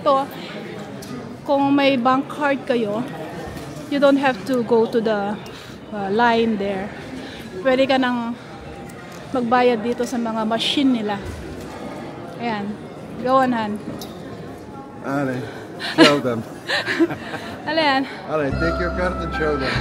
dito, kung may bank card kayo, you don't have to go to the line there. Pwede ka nang magbayad dito sa mga machine nila. Ayan. Go on, Han. Allee, show them. Ayan. Allee, take your card and show them.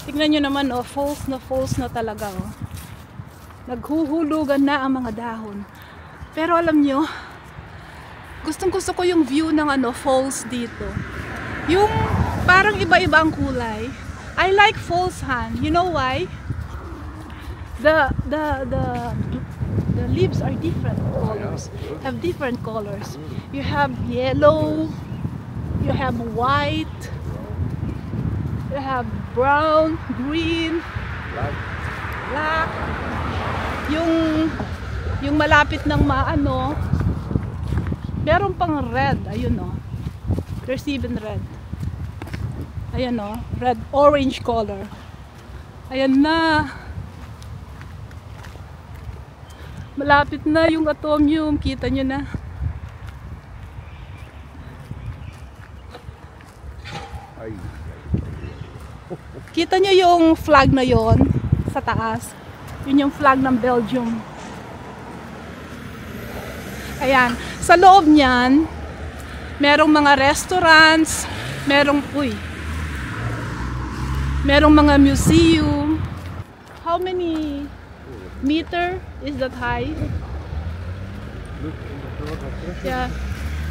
Tignan nyo naman, oh, falls na talaga, oh. Naghuhulugan na ang mga dahon. Pero alam nyo, gustong-gusto ko yung view ng falls dito. Yung parang iba-iba ang kulay. I like falls, Han. You know why? The leaves are different colors. Have different colors. You have yellow, you have white, you have brown, green, black. Yung malapit ng maano, meron pang red. Ayun, oh. There's even red. Ayan, oh. Red, orange color. Ayan na. Malapit na yung atomium. Kita nyo na. Kita nyo yung flag na yon sa taas. Yun yung flag ng Belgium. Ayan. Sa loob niyan, merong mga restaurants, merong mga museum. How many meter is that high? Yeah,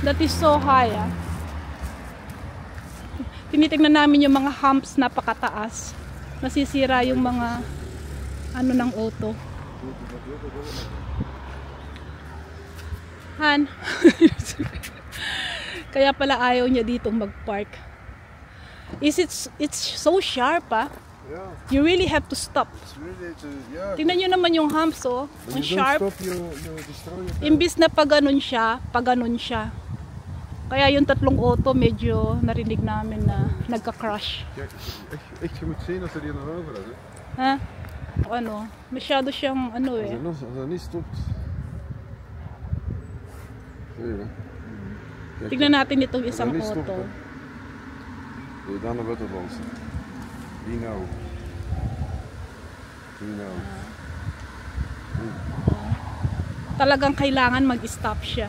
that is so high. Ah. Tinitignan namin yung mga humps napakataas. Masisira yung mga ng auto. Han. Kaya pala ayaw niya ditong mag-park. It's so sharp, ah. Yeah. You really have to stop. Tingnan nyo naman yung humps, oh. Ang sharp. Imbis na pag ganun siya. Kaya yung tatlong auto medyo narinig namin na nagka-crash. Echt, je moet zien als er hier naar over is. Ha? Masyado siyang eh. Als er niet stopt. Tignan natin itong isang auto. Dan wordt het ons. Die nou. Talagang kailangan mag-stop siya.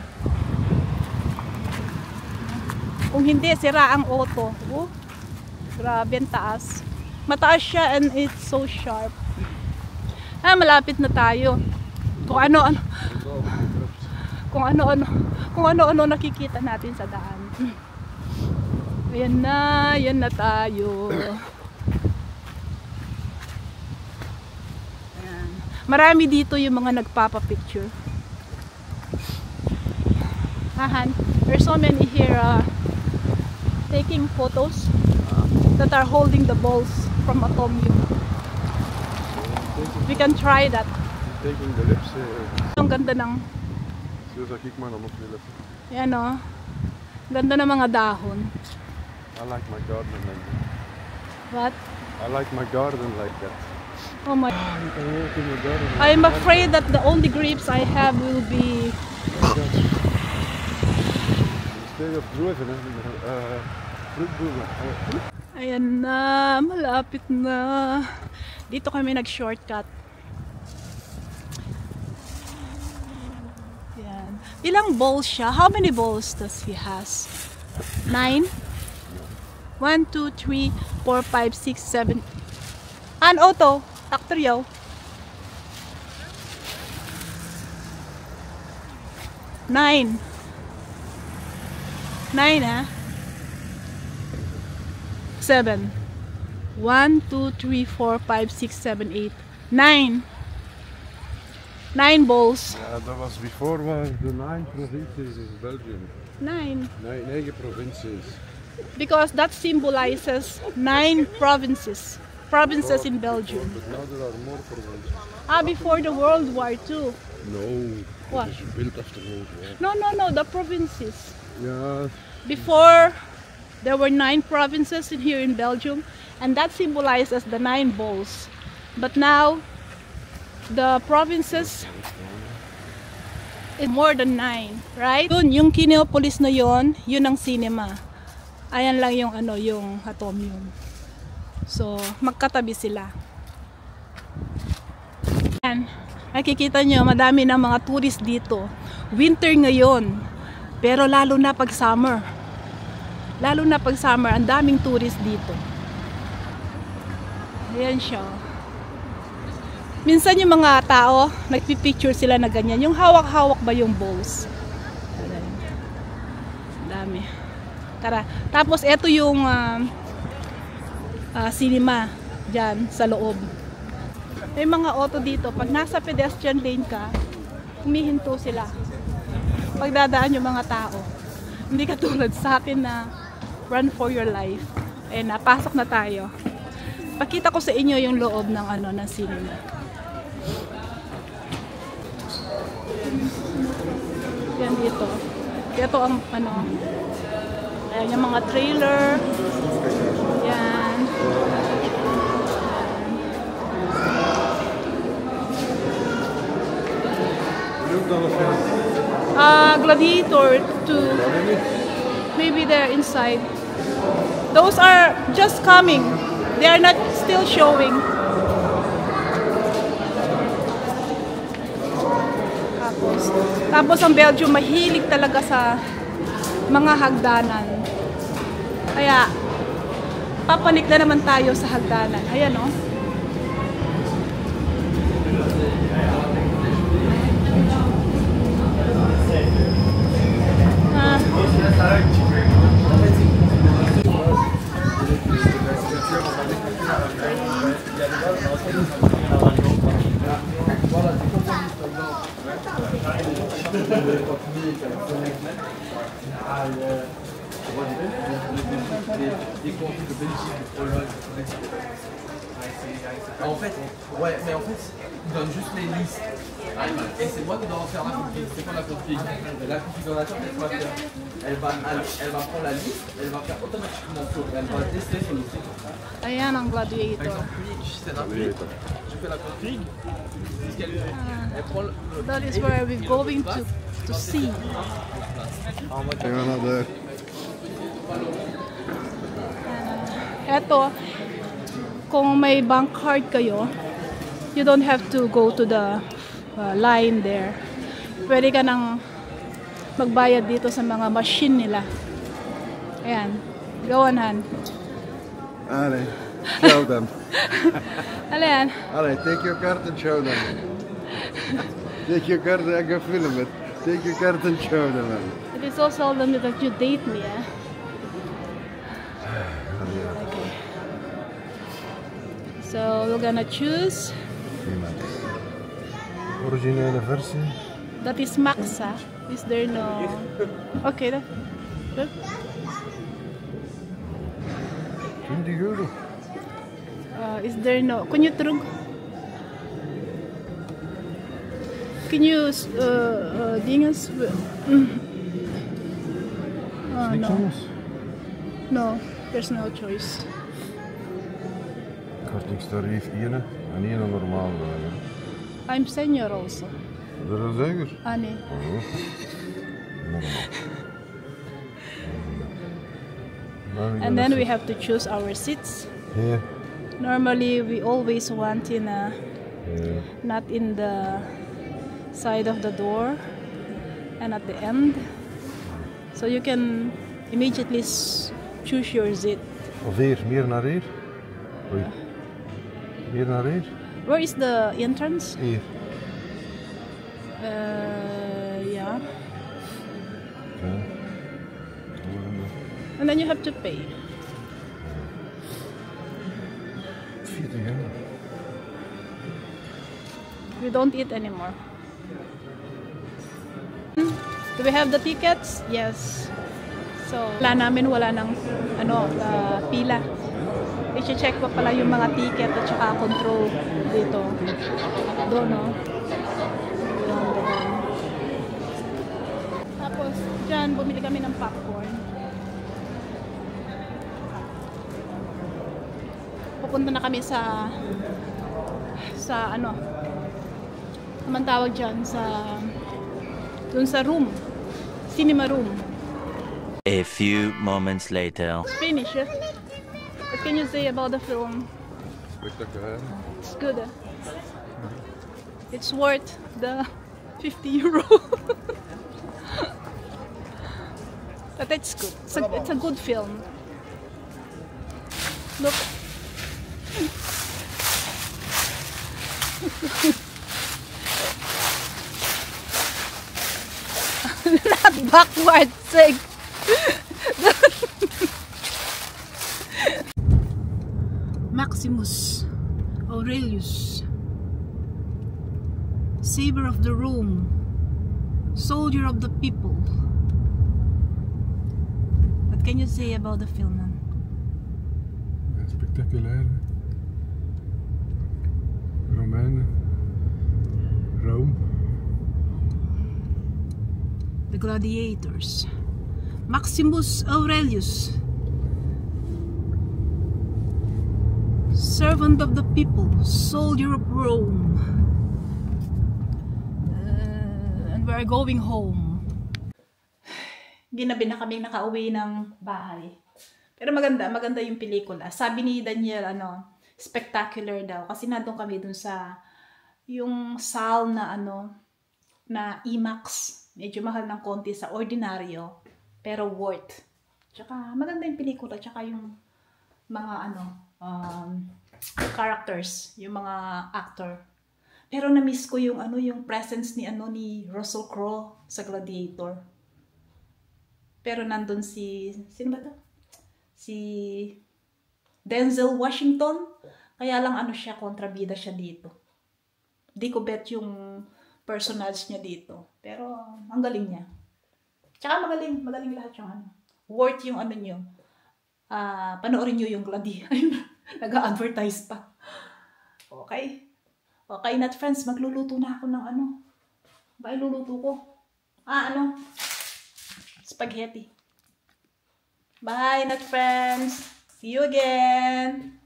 Kung hindi, sira ang auto. Oh, grabe, ang taas. Mataas siya and it's so sharp. Malapit na tayo. Kung ano-ano nakikita natin sa daan. Ayan na tayo. Ayan. Marami dito yung mga nagpapa-picture. Han, there's so many here taking photos that are holding the balls from atomium. We can try that. Taking the lips. Ang ganda ng... Yan, oh. Ganda ng mga dahon. I like my garden like that. What? I like my garden like that. Oh my... You can walk in your garden. I'm afraid that the only grapes I have will be... Ayan na, malapit na. Dito kami nag-shortcut. Ayan. Ilang balls siya? How many balls does he has? 9? 1, 2, 3, 4, 5, 6, 7. An auto, takteryaw. 9. 9, ha? 7. 1, 2, 3, 4, 5, 6, 7, 8. 9. 9 balls. Ja, dat was before the 9 provincies in Belgium. 9. 9 provincies. Because that symbolizes 9 provinces in Belgium. But now there are more provinces. Before the World War II. No. What? It is built after World War. No, the provinces. Yeah. Before, there were 9 provinces here in Belgium, and that symbolizes the 9 bowls. But now, the provinces is more than 9, right? Yung Kineopolis na yun ang cinema. Ayan lang yung yung Atomium. So, magkatabi sila. Ayan. Nakikita nyo, madami ng mga tourist dito. Winter ngayon, pero lalo na pag summer. Lalo na pag summer, ang daming tourist dito. Ayan siya. Minsan yung mga tao, nagpipicture sila na ganyan. Yung hawak-hawak ba yung bowls? Dami. Tara. Tapos ito yung cinema dyan sa loob. May mga auto dito. Pag nasa pedestrian lane ka, humihinto sila. Pagdadaan yung mga tao. Hindi katulad sa atin na run for your life. Eh, napasok na tayo. Pakita ko sa inyo yung loob ng ng cinema. Yan dito. Ito ang ayan yung mga trailer. Yan. Gladiator 2. Maybe they're inside. Those are just coming. They are not still showing. Tapos ang Belgium mahilig talaga sa mga hagdanan. Kaya papanik na naman tayo sa hagdanan. Ayan o. En fait, ouais, mais en fait, ils donnent juste les listes. Et c'est moi qui dois en faire la config. C'est quoi la config? La configuration, elle va prendre la liste, elle va faire automatiquement ça. Elle va tester sur le site. Ayan ang Gladiator. Par exemple, c'est rapide. Je fais la config. C'est ce qu'elle fait. Elle prend le. That is where we're going to see. Eto, kung may bank card kayo, you don't have to go to the line there. Pwede ka nang magbayad dito sa mga machine nila. Ayan, go on, Han. Allee, show them. Ano yan? Allee, take your card and show them. Take your card, I can film it. Take your card and show them. It is so seldom that you date me, eh? Okay. So, we're gonna choose. Originele versie. That is Maxa. Is there no... Okay, that... 20 euro. Is there no... Can you trug? Can you... dinges... no. No, there's no choice. Kortingstarief 1 en 1 normaal. I'm senior also. Dat is zeker? Annie. And then we have to choose our seats. Here. Normally we always want in a... Not in the side of the door and at the end. So you can immediately choose your seat. Of hier, meer naar hier. Oei. Meer naar hier. Where is the entrance? Hier. Yeah. Okay. And then you have to pay. 40 euro. We don't eat anymore. Do we have the tickets? Yes. So, wala nang pila. I-check pa pala yung mga ticket at saka control dito. Doon, no? Diyan, bumili kami ng popcorn. Pupunta na kami sa ano, naman tawag dyan, dun sa room, cinema room. A few moments later. It's finished. What can you say about the film? Spectaculair. It's good. It's worth the 50 euro. But it's good. It's a good film. Look. Not backward, sig. Maximus Aurelius, savior of the Rome, soldier of the people. What can you say about the film, man? Spectaculair. Romeinen. Rome. The gladiators. Maximus Aurelius, servant of the people, soldier of Rome. And we're going home. Ginabi na kaming nakauwi ng bahay. Pero maganda yung pelikula. Sabi ni Daniel, spectacular daw. Kasi nandun kami dun sa, yung saal na na IMAX. Medyo mahal ng konti sa ordinaryo. Pero worth. Tsaka maganda yung pelikula. Tsaka yung mga characters. Yung mga actor. Pero na-miss ko yung yung presence ni Russell Crowe sa Gladiator. Pero nandun sino ba to? Si Denzel Washington. Kaya lang siya, kontrabida siya dito. Di ko bet yung personage niya dito. Pero ang galing niya. Tsaka magaling lahat yung worth yung nyo. Panoorin nyo yung Gladiator. Nag-a-advertise pa. Okay. Okay, not friends, magluluto na ako ng ba iluluto ko? Spaghetti. Bye, not friends. See you again.